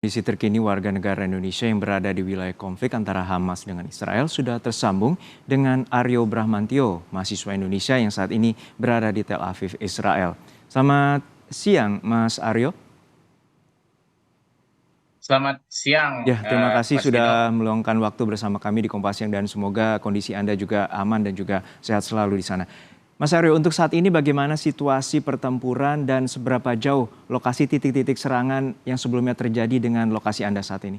Kondisi terkini warga negara Indonesia yang berada di wilayah konflik antara Hamas dengan Israel sudah tersambung dengan Aryo Brahmantio, mahasiswa Indonesia yang saat ini berada di Tel Aviv, Israel. Selamat siang, Mas Aryo. Selamat siang, Ya, terima kasih Mas Gino. sudah meluangkan waktu bersama kami di Kompas Siang dan semoga kondisi Anda juga aman dan juga sehat selalu di sana. Mas Aryo, untuk saat ini bagaimana situasi pertempuran dan seberapa jauh lokasi titik-titik serangan yang sebelumnya terjadi dengan lokasi Anda saat ini?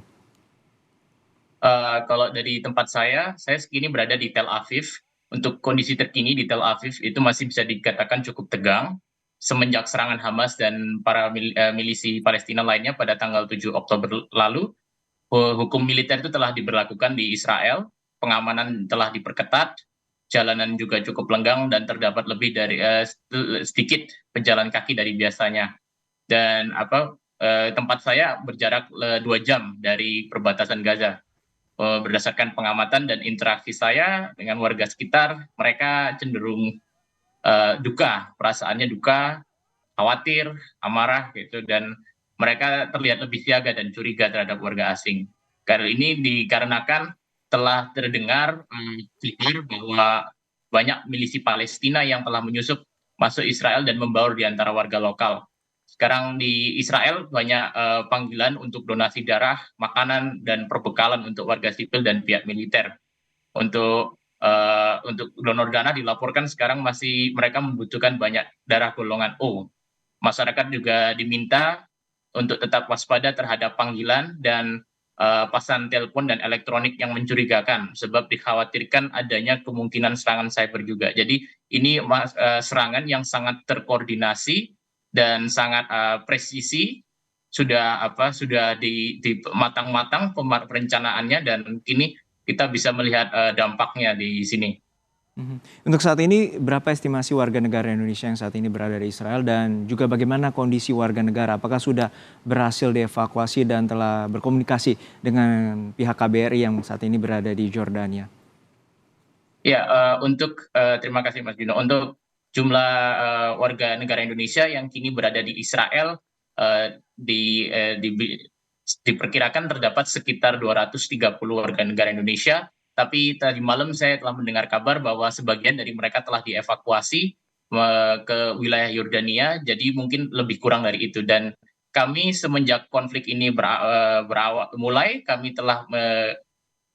Kalau dari tempat saya segini berada di Tel Aviv. Untuk kondisi terkini di Tel Aviv itu masih bisa dikatakan cukup tegang semenjak serangan Hamas dan para milisi Palestina lainnya pada tanggal 7 Oktober lalu. Hukum militer itu telah diberlakukan di Israel, pengamanan telah diperketat, jalanan juga cukup lenggang dan terdapat lebih dari sedikit pejalan kaki dari biasanya. Dan tempat saya berjarak 2 jam dari perbatasan Gaza. Berdasarkan pengamatan dan interaksi saya dengan warga sekitar, mereka cenderung duka, perasaannya duka, khawatir, amarah gitu, dan mereka terlihat lebih siaga dan curiga terhadap warga asing. Karena ini dikarenakan telah terdengar kabar bahwa banyak milisi Palestina yang telah menyusup masuk Israel dan membaur di antara warga lokal. Sekarang di Israel banyak panggilan untuk donasi darah, makanan, dan perbekalan untuk warga sipil dan pihak militer. Untuk donor dana dilaporkan sekarang masih mereka membutuhkan banyak darah golongan O. Masyarakat juga diminta untuk tetap waspada terhadap panggilan dan pasan telepon dan elektronik yang mencurigakan, sebab dikhawatirkan adanya kemungkinan serangan cyber juga. Jadi ini serangan yang sangat terkoordinasi dan sangat presisi, sudah di matang-matang perencanaannya, dan kini kita bisa melihat dampaknya di sini. Untuk saat ini berapa estimasi warga negara Indonesia yang saat ini berada di Israel dan juga bagaimana kondisi warga negara? Apakah sudah berhasil dievakuasi dan telah berkomunikasi dengan pihak KBRI yang saat ini berada di Jordania? Ya, terima kasih Mas Gino. Untuk jumlah warga negara Indonesia yang kini berada di Israel, diperkirakan terdapat sekitar 230 warga negara Indonesia. Tapi tadi malam saya telah mendengar kabar bahwa sebagian dari mereka telah dievakuasi ke wilayah Yordania, jadi mungkin lebih kurang dari itu. Dan kami semenjak konflik ini berawal mulai, kami telah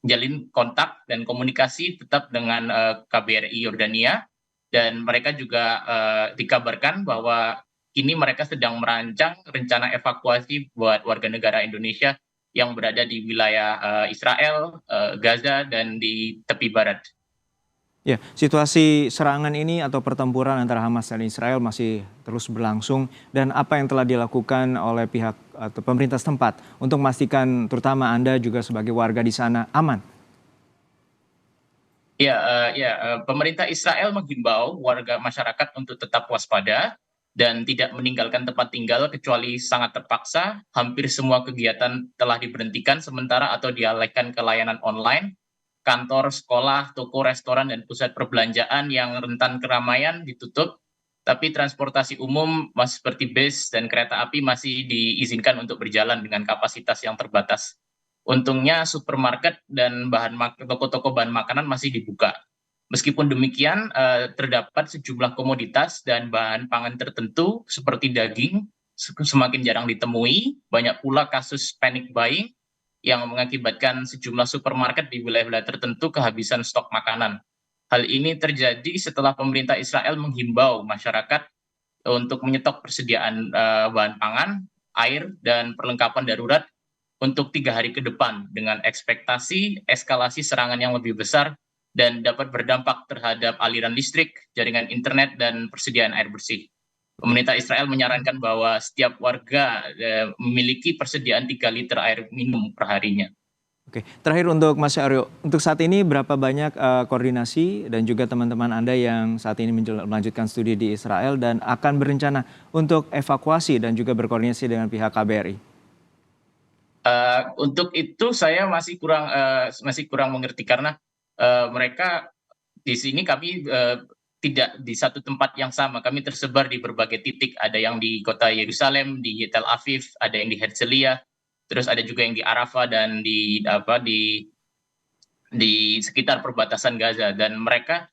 jalin kontak dan komunikasi tetap dengan KBRI Yordania, dan mereka juga dikabarkan bahwa kini mereka sedang merancang rencana evakuasi buat warga negara Indonesia yang berada di wilayah Israel, Gaza, dan di tepi barat. Ya, situasi serangan ini atau pertempuran antara Hamas dan Israel masih terus berlangsung dan apa yang telah dilakukan oleh pihak atau pemerintah setempat untuk memastikan terutama Anda juga sebagai warga di sana aman? Pemerintah Israel menghimbau warga masyarakat untuk tetap waspada dan tidak meninggalkan tempat tinggal kecuali sangat terpaksa. Hampir semua kegiatan telah diberhentikan sementara atau dialihkan ke layanan online. Kantor, sekolah, toko, restoran, dan pusat perbelanjaan yang rentan keramaian ditutup. Tapi transportasi umum seperti bis dan kereta api masih diizinkan untuk berjalan dengan kapasitas yang terbatas. Untungnya supermarket dan toko-toko bahan makanan masih dibuka. Meskipun demikian, terdapat sejumlah komoditas dan bahan pangan tertentu seperti daging semakin jarang ditemui. Banyak pula kasus panic buying yang mengakibatkan sejumlah supermarket di wilayah-wilayah tertentu kehabisan stok makanan. Hal ini terjadi setelah pemerintah Israel menghimbau masyarakat untuk menyetok persediaan bahan pangan, air, dan perlengkapan darurat untuk 3 hari ke depan dengan ekspektasi eskalasi serangan yang lebih besar dan dapat berdampak terhadap aliran listrik, jaringan internet, dan persediaan air bersih. Oke. Pemerintah Israel menyarankan bahwa setiap warga memiliki persediaan 3 liter air minum per harinya. Oke, terakhir untuk Mas Aryo, untuk saat ini berapa banyak koordinasi dan juga teman-teman Anda yang saat ini melanjutkan studi di Israel dan akan berencana untuk evakuasi dan juga berkoordinasi dengan pihak KBRI? Untuk itu saya masih kurang mengerti karena mereka di sini kami tidak di satu tempat yang sama. Kami tersebar di berbagai titik. Ada yang di kota Yerusalem, di Tel Aviv, ada yang di Herzliya. terus ada juga yang di Arafah dan di sekitar perbatasan Gaza, dan mereka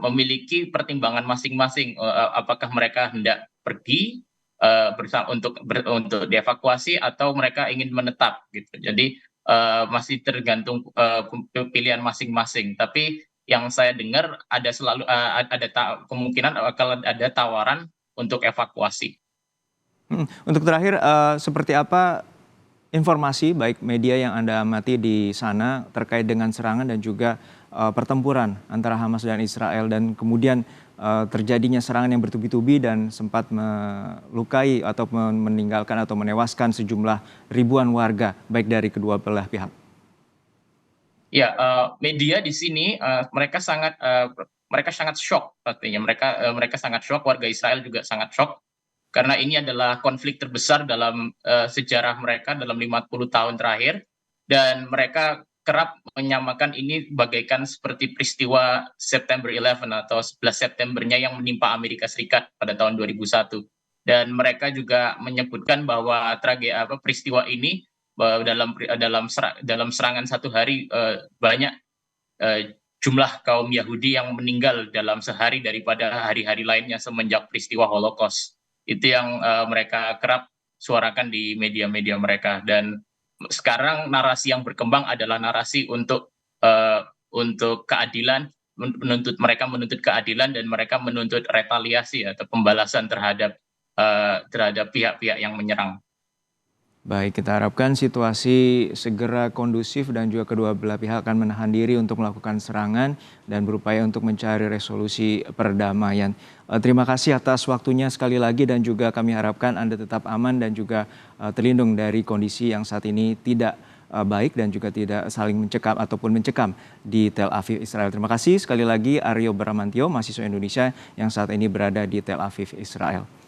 memiliki pertimbangan masing-masing, apakah mereka hendak pergi untuk dievakuasi atau mereka ingin menetap gitu. Jadi masih tergantung pilihan masing-masing. Tapi yang saya dengar ada selalu kemungkinan akan ada tawaran untuk evakuasi. Untuk terakhir, seperti apa informasi baik media yang Anda amati di sana terkait dengan serangan dan juga pertempuran antara Hamas dan Israel dan kemudian terjadinya serangan yang bertubi-tubi dan sempat melukai atau meninggalkan atau menewaskan sejumlah ribuan warga baik dari kedua belah pihak. Ya, media di sini mereka sangat shock pastinya. Mereka sangat shock, warga Israel juga sangat shock karena ini adalah konflik terbesar dalam sejarah mereka dalam 50 tahun terakhir, dan mereka kerap menyamakan ini bagaikan seperti peristiwa September 11 atau 11 Septembernya yang menimpa Amerika Serikat pada tahun 2001. Dan mereka juga menyebutkan bahwa peristiwa ini dalam serangan satu hari banyak jumlah kaum Yahudi yang meninggal dalam sehari daripada hari-hari lainnya semenjak peristiwa Holocaust. Itu yang mereka kerap suarakan di media-media mereka. Dan sekarang narasi yang berkembang adalah narasi untuk keadilan, mereka menuntut keadilan dan mereka menuntut retaliasi atau pembalasan terhadap pihak-pihak yang menyerang. Baik, kita harapkan situasi segera kondusif dan juga kedua belah pihak akan menahan diri untuk melakukan serangan dan berupaya untuk mencari resolusi perdamaian. Terima kasih atas waktunya sekali lagi dan juga kami harapkan Anda tetap aman dan juga terlindung dari kondisi yang saat ini tidak baik dan juga tidak saling mencekam ataupun mencekam di Tel Aviv, Israel. Terima kasih sekali lagi Aryo Bramantio, mahasiswa Indonesia yang saat ini berada di Tel Aviv, Israel.